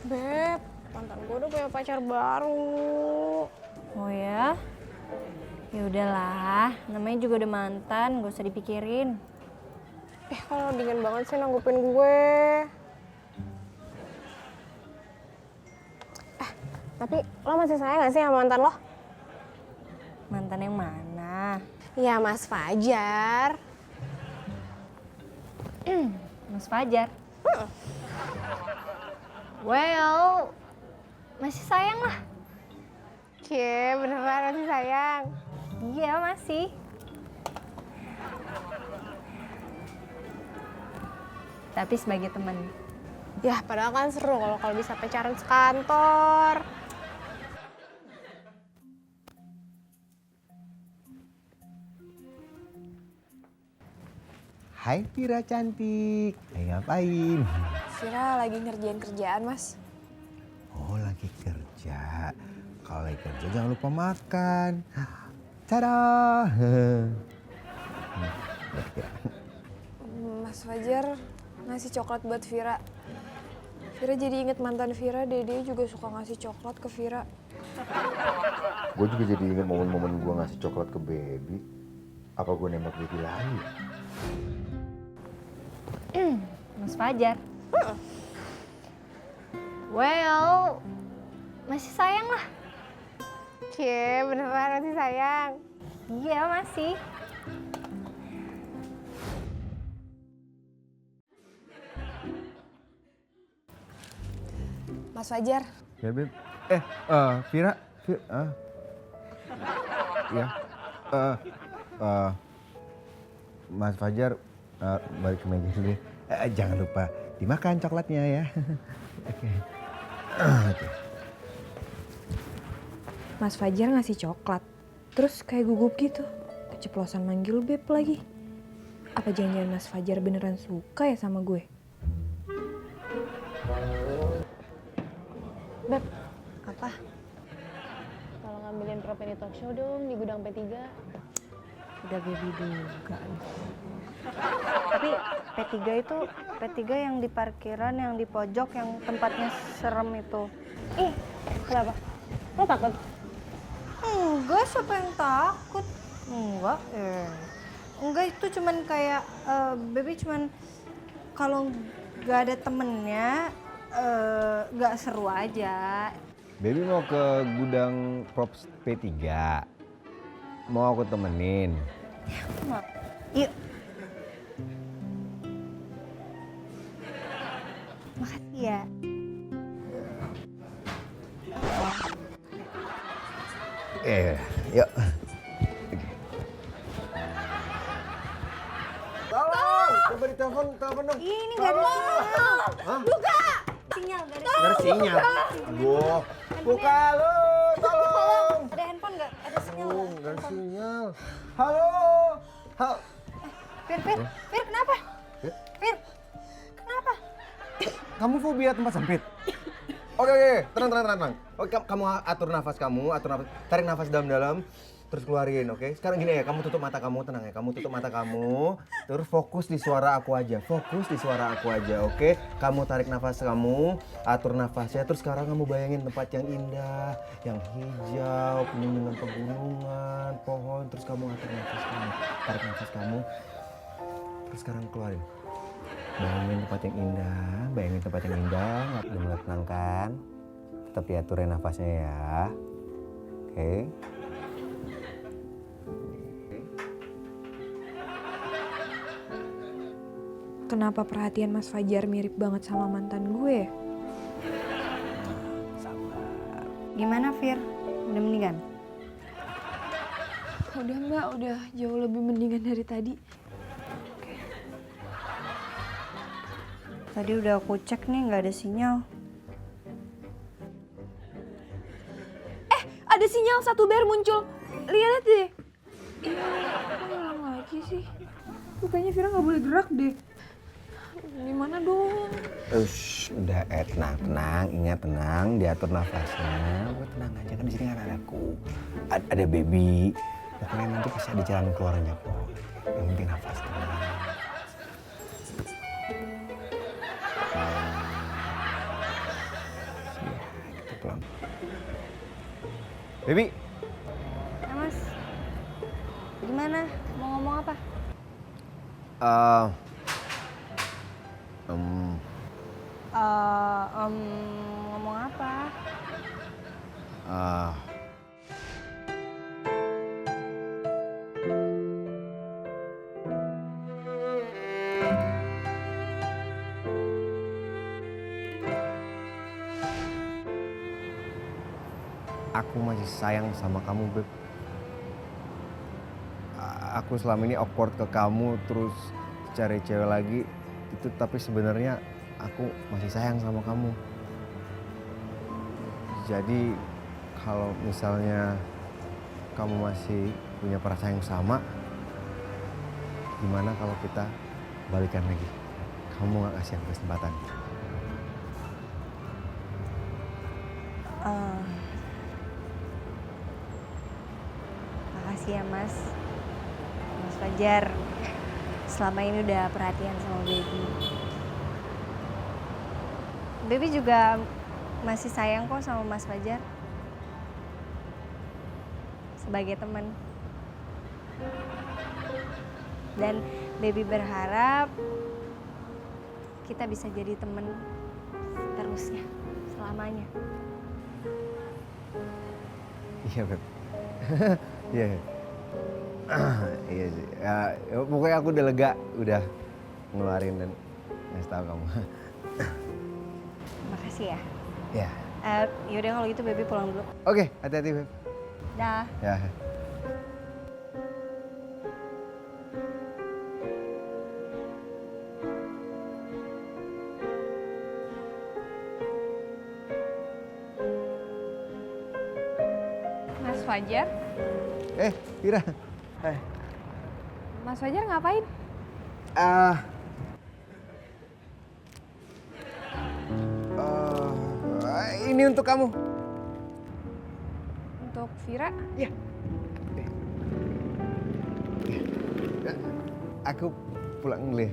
Beb, mantan gue udah punya pacar baru. Oh ya? Ya udahlah, namanya juga udah mantan, gak usah dipikirin. Kalau dingin banget sih nanggupin gue. Tapi lo masih sayang gak sih sama mantan lo? Mantan yang mana? Ya Mas Fajar. Mas Fajar. Well, masih sayang lah. Cie, beneran masih sayang. Iya masih. Tapi sebagai teman. Ya padahal kan seru kalau bisa pacaran sekantor. Hai Vira cantik, lagi ngapain? Vira lagi ngerjain kerjaan Mas. Oh lagi kerja, kalau lagi kerja jangan lupa makan. Tada! Mas Fajar ngasih coklat buat Vira. Vira jadi inget mantan Vira, Dede juga suka ngasih coklat ke Vira. Gue juga jadi inget momen-momen gue ngasih coklat ke baby. Apa gue nembak baby lagi? Mas Fajar. Well, masih sayang lah. Cie, beneran masih sayang. Iya masih. Mas Fajar, Ya Beb. Vira, ya. Mas Fajar, balik ke meja dulu. Jangan lupa dimakan coklatnya ya. Oke. Oke. Mas Fajar ngasih coklat, terus kayak gugup gitu. Keceplosan manggil Beb lagi. Apa jangan-jangan Mas Fajar beneran suka ya sama gue? Beb, Apa? tolong ngambilin Propeni Talk Show dong di gudang P3. Udah baby duga. Tapi P3 yang di parkiran, yang di pojok, yang tempatnya serem itu. Ih, kenapa? Lo takut? Enggak, siapa yang takut? Enggak, enggak itu cuman kayak baby cuman kalau nggak ada temennya nggak seru aja. Baby mau ke gudang props P3. Mau aku temenin. Yuk. Makasih ya. Yuk. Tolong! Coba ditelepon dong. Ini nggak ada sinyal. Buka. Sinyal nggak ada. Nggak ada sinyal. Aduh. Buka lu, tolong. Ada handphone nggak? Ada sinyal Oh, nggak? nggak ada sinyal. Halo. Halo. Fir, kenapa? Fir? Fir, kenapa? Kamu fobia tempat sempit? Oke, tenang. Oke, kamu atur nafas kamu, tarik nafas dalam-dalam, terus keluarin, oke? Sekarang gini ya, kamu tutup mata kamu, tenang ya, kamu tutup mata kamu, terus fokus di suara aku aja, oke? Kamu tarik nafas kamu, atur nafasnya, terus sekarang kamu bayangin tempat yang indah, yang hijau, penuh dengan pegunungan, pohon, terus kamu atur nafas kamu, tarik nafas kamu, terus sekarang keluarin. Bayangin tempat yang indah, nggak perlu menenangkan. Tetap diaturin nafasnya ya. Oke. Kenapa perhatian Mas Fajar mirip banget sama mantan gue? Gimana Fir? Udah mendingan? Udah Mbak, udah jauh lebih mendingan dari tadi. Tadi udah aku cek nih, nggak ada sinyal. Ada sinyal satu bar muncul. Lihat deh. Iya, kok hilang lagi sih? Kayaknya Vira nggak boleh gerak deh. Gimana dong? Udah tenang, ingat tenang, diatur nafasnya. Udah tenang aja, kan di sini kan ada aku, ada baby. Pokoknya nanti pasti ada jalan keluarnya kok. Yang penting nafas tenang. Baby, Ya Mas, gimana? Mau ngomong apa? eh, Ngomong apa? eh, aku masih sayang sama kamu, Beb. Aku selama ini awkward ke kamu, terus cari cewek lagi, itu tapi sebenarnya aku masih sayang sama kamu. Jadi kalau misalnya kamu masih punya perasaan yang sama, gimana kalau kita balikan lagi? Kamu gak kasih aku kesempatan? Makasih ya Mas. Mas Fajar selama ini udah perhatian sama Baby. Baby juga masih sayang kok sama Mas Fajar. Sebagai teman. Dan Baby berharap kita bisa jadi teman terusnya, selamanya. Iya, Beb. Iya. Iya sih. Ya, pokoknya aku udah lega, udah ngeluarin dan ngasih tahu kamu. Makasih ya. Ya. Yaudah kalau gitu Baby pulang dulu. Oke, hati-hati, Beb. Dah. Ya. Mas Fajar? Ira. Hai. Mas Fajar ngapain? Ini untuk kamu. Untuk Vira? Iya. Aku pulang dulu ya.